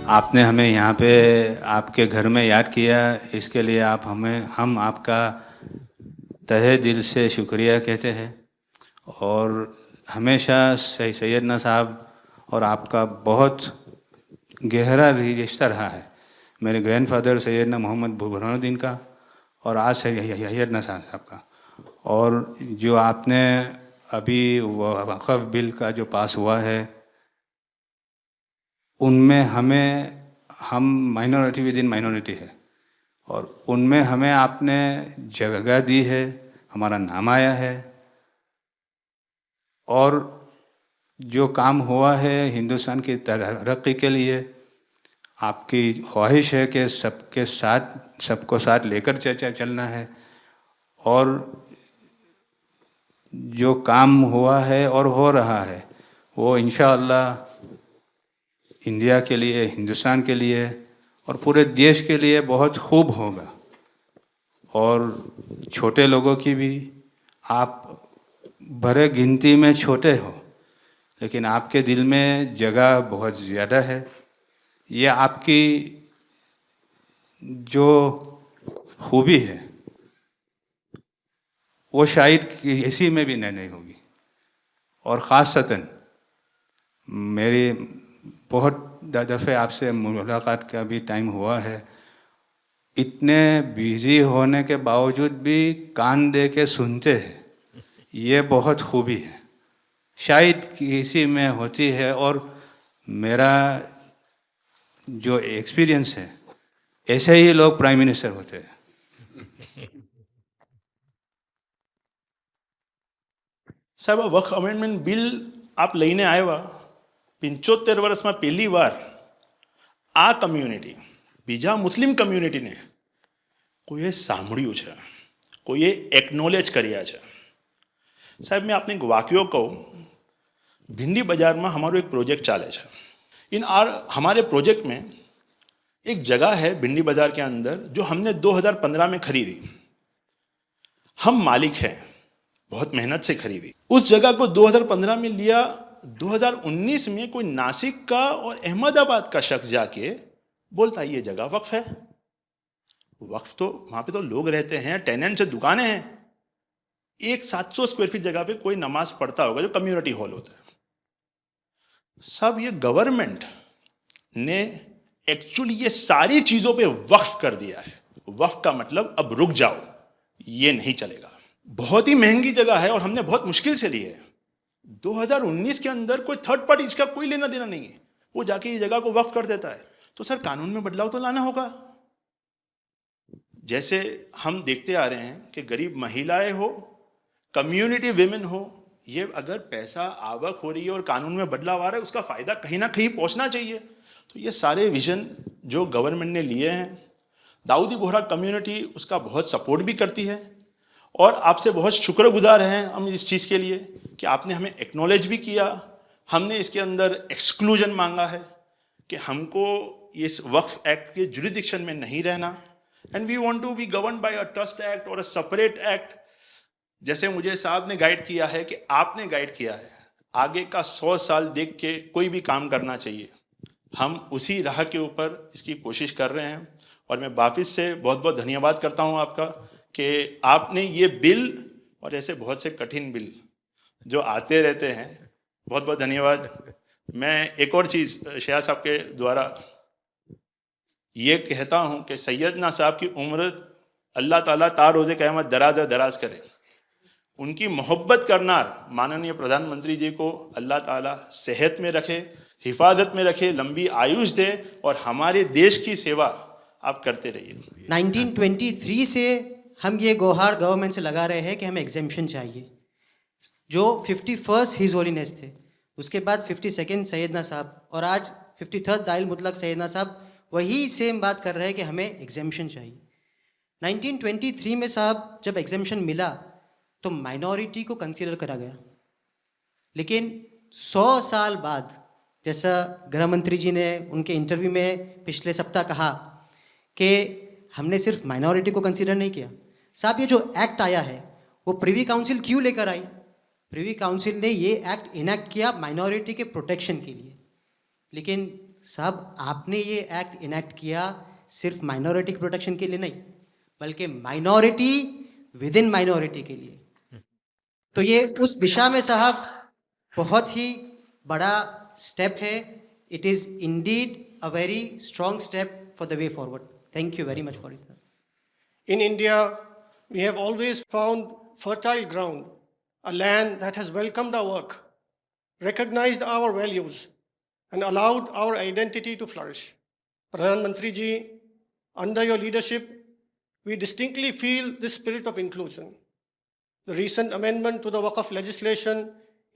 आपने हमें यहाँ पे आपके घर में याद किया, इसके लिए हम आपका तहे दिल से शुक्रिया कहते हैं। और हमेशा सैयदना साहब और आपका बहुत गहरा रिश्ता रहा है, मेरे ग्रैंडफादर सैयदना मोहम्मद बुरहानुद्दीन का और आज सैयदना साहब का। और जो आपने अभी वक़्फ़ बिल का जो पास हुआ है, उनमें हम माइनॉरिटी विद इन माइनॉरिटी है, और उनमें हमें आपने जगह दी है, हमारा नाम आया है। और जो काम हुआ है हिंदुस्तान की तरक्की के लिए, आपकी ख्वाहिश है कि सबको साथ लेकर चलना है। और जो काम हुआ है और हो रहा है वो इंशाअल्लाह इंडिया के लिए, हिंदुस्तान के लिए और पूरे देश के लिए बहुत खूब होगा। और छोटे लोगों की भी, आप भरे गिनती में छोटे हो, लेकिन आपके दिल में जगह बहुत ज़्यादा है। ये आपकी जो खूबी है वो शायद किसी में भी नहीं होगी। और ख़ासतन मेरी बहुत दफ़े आपसे मुलाकात का भी टाइम हुआ है, इतने बिज़ी होने के बावजूद भी कान दे के सुनते हैं, ये बहुत खूबी है, शायद किसी में होती है। और मेरा जो एक्सपीरियंस है, ऐसे ही लोग प्राइम मिनिस्टर होते हैं। સાહેબ આ વક્ફ અમેન્ડમેન્ટ બિલ આપ લઈને આવ્યા 75 વર્ષમાં પહેલી વાર આ કમ્યુનિટી, બીજા મુસ્લિમ કમ્યુનિટીને કોઈએ સાંભળ્યું છે, કોઈએ એકનોલેજ કર્યા છે। સાહેબ मैं आपने एक वाक्य कहूँ, भिंडी बाजार में हमारो एक प्रोजेक्ट चाले है। हमारे प्रोजेक्ट में एक जगह है भिंडी बाजार के अंदर जो हमने 2015 में खरीदी। हम मालिक हैं, बहुत मेहनत से खरीदी। उस जगह को 2015 में लिया, 2019 में कोई नासिक का और अहमदाबाद का शख्स जाके बोलता ये जगह वक्फ है। वक्फ तो वहां पे तो लोग रहते हैं, टेनेंट्स है, दुकानें हैं। एक 700 स्क्वायर फीट जगह पे कोई नमाज पढ़ता होगा जो कम्युनिटी हॉल होता है। सब ये गवर्नमेंट ने एक्चुअली ये सारी चीजों पे वक्फ कर दिया है। वक्फ का मतलब अब रुक जाओ, ये नहीं चलेगा। बहुत ही महंगी जगह है और हमने बहुत मुश्किल से ली है। 2019 के अंदर कोई थर्ड पार्टी, इसका कोई लेना देना नहीं है, वो जाके ये जगह को वक्फ कर देता है। तो सर कानून में बदलाव तो लाना होगा। जैसे हम देखते आ रहे हैं कि गरीब महिलाएं हो, कम्युनिटी विमेन हो, ये अगर पैसा आवक हो रही है और कानून में बदलाव आ रहा है, उसका फायदा कहीं ना कहीं पहुंचना चाहिए। तो ये सारे विजन जो गवर्नमेंट ने लिए हैं, दाऊदी बोहरा कम्युनिटी उसका बहुत सपोर्ट भी करती है। और आपसे बहुत शुक्रगुजार हैं हम इस चीज़ के लिए कि आपने हमें एक्नॉलेज भी किया। हमने इसके अंदर एक्सक्लूजन मांगा है कि हमको इस वक्फ एक्ट के जुरिडिक्शन में नहीं रहना, and we want to be govern by a trust act और अ सेपरेट एक्ट। जैसे मुझे साहब ने गाइड किया है कि आपने गाइड किया है, आगे का 100 साल देख के कोई भी काम करना चाहिए। हम उसी राह के ऊपर इसकी कोशिश कर रहे हैं। और मैं वापस से बहुत बहुत धन्यवाद करता हूँ आपका कि आपने ये बिल और ऐसे बहुत से कठिन बिल जो आते रहते हैं, बहुत बहुत धन्यवाद। मैं एक और चीज़ शाह साहब के द्वारा ये कहता हूँ कि सैयदना साहब की उम्र अल्लाह ताला तार रोज़े क़यामत दराज करे। उनकी मोहब्बत करना माननीय प्रधानमंत्री जी को अल्लाह ताला सेहत में रखे, हिफाजत में रखे, लंबी आयुष दे और हमारे देश की सेवा आप करते रहिए। 1923 से हम ये गुहार गवर्नमेंट से लगा रहे हैं कि हमें एग्जेम्पशन चाहिए। जो 51st हिज होलीनेस थे, उसके बाद 52nd सैयदना साहब और आज 53rd दाइल मुतलक सैयदना साहब वही सेम बात कर रहे हैं कि हमें एग्जेम्पशन चाहिए। 1923 में साहब जब एग्जेम्पशन मिला तो माइनॉरिटी को कंसीडर करा गया, लेकिन 100 साल बाद, जैसा गृह मंत्री जी ने उनके इंटरव्यू में पिछले सप्ताह कहा कि हमने सिर्फ माइनॉरिटी को कंसीडर नहीं किया। साहब ये जो एक्ट आया है वो प्रिवी काउंसिल क्यों लेकर आई? प्रिवी काउंसिल ने ये एक्ट इनैक्ट किया माइनॉरिटी के प्रोटेक्शन के लिए, लेकिन साहब आपने ये एक्ट इनेक्ट किया सिर्फ माइनॉरिटी के प्रोटेक्शन के लिए नहीं, बल्कि माइनॉरिटी विद इन माइनॉरिटी के लिए। तो ये उस दिशा में साहब बहुत ही बड़ा स्टेप है। It is indeed a very strong step for the way forward. Thank you very much for it. In India, we have always found fertile ground, a land that has welcomed our work, recognized our values, and allowed our identity to flourish. Pradhan Mantri ji, under your leadership, we distinctly feel this spirit of inclusion. The recent amendment to the Waqf legislation,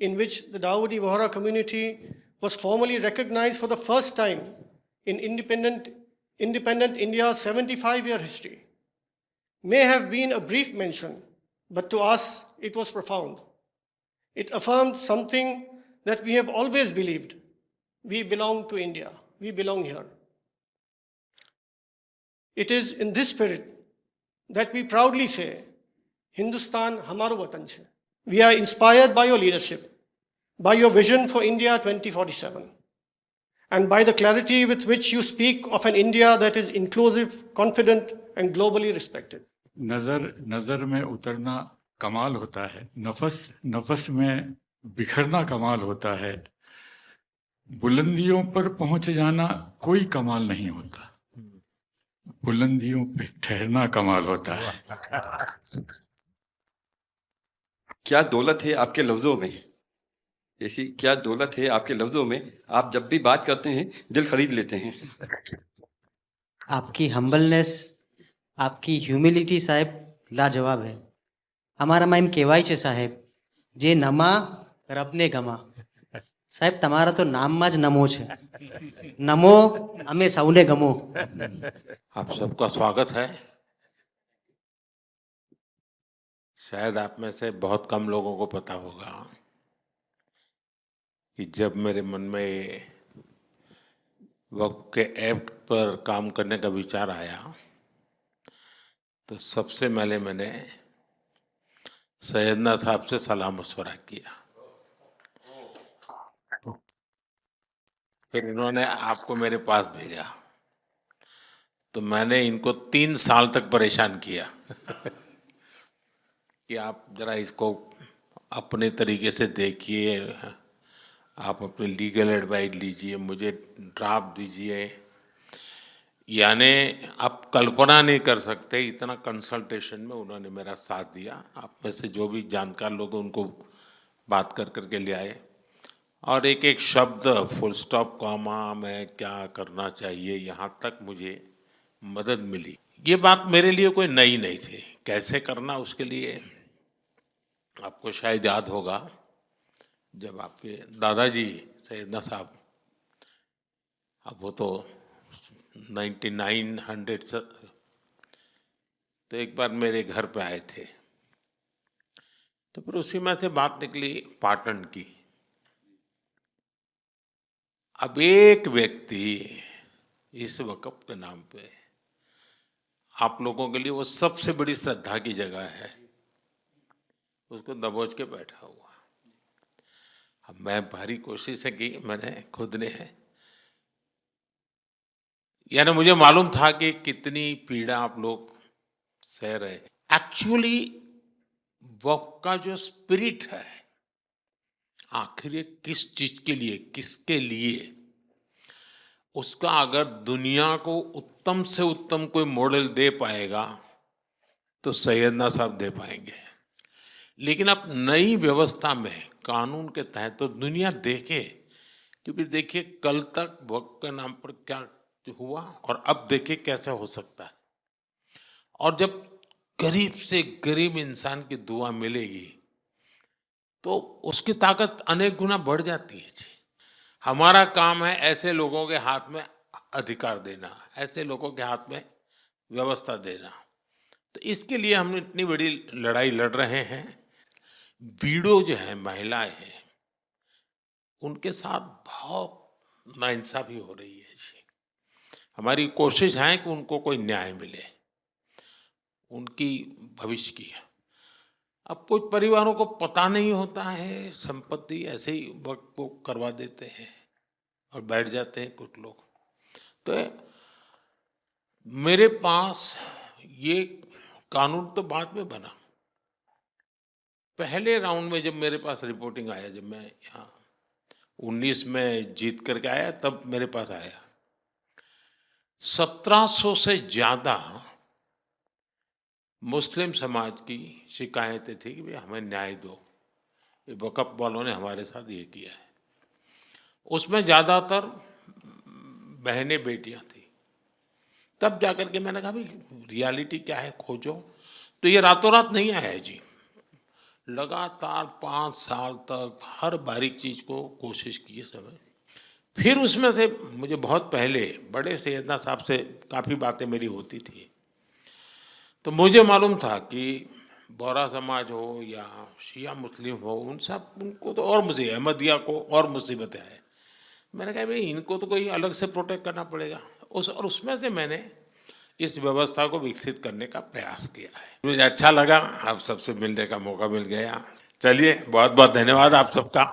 in which the Dawoodi Bohra community was formally recognized for the first time in independent India's 75-year history, may have been a brief mention, but to us it was profound. It affirmed something that we have always believed. We belong to India. We belong here. It is in this spirit that we proudly say, Hindustan hamaro watan chhe. We are inspired by your leadership, by your vision for India 2047, and by the clarity with which you speak of an India that is inclusive, confident, and globally respected. नजर में उतरना कमाल होता है, नफस में बिखरना कमाल होता है, बुलंदियों पर पहुंच जाना कोई कमाल नहीं होता, बुलंदियों पे ठहरना कमाल होता है। क्या दौलत है आपके लफ्ज़ों में, ऐसी क्या दौलत है आपके लफ्ज़ों में, आप जब भी बात करते हैं दिल खरीद लेते हैं। आपकी हम्बलनेस, आपकी ह्यूमिलिटी साहेब लाजवाब है। हमारा माइम कહેવાય છે સાહેબ, જે નમા રબને ગમા। સાહેબ તમારા તો નામમાં જ નમો છે, નમો અમે સૌને ગમો। आप सबका स्वागत है। शायद आप में से बहुत कम लोगों को पता होगा कि जब मेरे मन में वक्फ के एक्ट पर काम करने का विचार आया तो सबसे पहले मैंने सैयदना साहब से सलाह मशवरा किया, फिर इन्होंने आपको मेरे पास भेजा, तो मैंने इनको 3 साल तक परेशान किया कि आप जरा इसको अपने तरीके से देखिए, आप अपने लीगल एडवाइस लीजिए, मुझे ड्राफ्ट दीजिए। यानी आप कल्पना नहीं कर सकते इतना कंसल्टेशन में उन्होंने मेरा साथ दिया। आप में से जो भी जानकार लोग उनको बात कर करके ले आए, और एक एक शब्द, फुल स्टॉप, कॉमा में क्या करना चाहिए, यहाँ तक मुझे मदद मिली। ये बात मेरे लिए कोई नई नहीं थी, कैसे करना उसके लिए। आपको शायद याद होगा जब आपके दादाजी सैयदना साहब, अब वो तो 1900 से, तो एक बार मेरे घर पे आए थे, तो फिर उसी में से बात निकली पाटन की। अब एक व्यक्ति इस वक़्फ़ के नाम पे आप लोगों के लिए वो सबसे बड़ी श्रद्धा की जगह है, उसको दबोच के बैठा हुआ। अब मैं भारी कोशिश की मैंने खुद ने, यानी मुझे मालूम था कि कितनी पीड़ा आप लोग सह रहे। एक्चुअली वक्फ का जो स्पिरिट है, आखिर ये किस चीज के लिए, किसके लिए, उसका अगर दुनिया को उत्तम से उत्तम कोई मॉडल दे पाएगा तो सैयदना साहब दे पाएंगे। लेकिन अब नई व्यवस्था में कानून के तहत तो दुनिया देखे, क्योंकि देखिए कल तक वक्फ के नाम पर क्या हुआ और अब देखिए कैसे हो सकता है। और जब गरीब से गरीब इंसान की दुआ मिलेगी तो उसकी ताकत अनेक गुना बढ़ जाती है जी। हमारा काम है ऐसे लोगों के हाथ में अधिकार देना, ऐसे लोगों के हाथ में व्यवस्था देना। तो इसके लिए हम इतनी बड़ी लड़ाई लड़ रहे हैं। वीडो जो है, महिलाएं हैं, उनके साथ बहुत नाइंसाफी हो रही है जी। हमारी कोशिश है कि उनको कोई न्याय मिले, उनकी भविष्य की। अब कुछ परिवारों को पता नहीं होता है, संपत्ति ऐसे ही वक्त को करवा देते हैं और बैठ जाते हैं कुछ लोग। तो मेरे पास ये कानून तो बाद में बना, पहले राउंड में जब मेरे पास रिपोर्टिंग आया, जब मैं यहाँ 19 में जीत करके आया, तब मेरे पास आया 1700 से ज़्यादा मुस्लिम समाज की शिकायतें थी कि भाई हमें न्याय दो, ये वक़्फ़ वालों ने हमारे साथ ये किया है। उसमें ज़्यादातर बहनें बेटियां थी। तब जाकर के मैंने कहा भाई रियलिटी क्या है खोजो। तो ये रातों रात नहीं आया है जी, लगातार 5 साल तक हर बारीक चीज़ को कोशिश की समय। फिर उसमें से मुझे बहुत पहले बड़े सैयदना साहब से काफ़ी बातें मेरी होती थी, तो मुझे मालूम था कि बोहरा समाज हो या शिया मुस्लिम हो, उनको तो और मुझे अहमदिया को और मुसीबतें हैं। मैंने कहा भाई इनको तो कोई अलग से प्रोटेक्ट करना पड़ेगा, और उसमें से मैंने इस व्यवस्था को विकसित करने का प्रयास किया है। मुझे अच्छा लगा, आप सबसे मिलने का मौका मिल गया। चलिए, बहुत बहुत धन्यवाद आप सबका।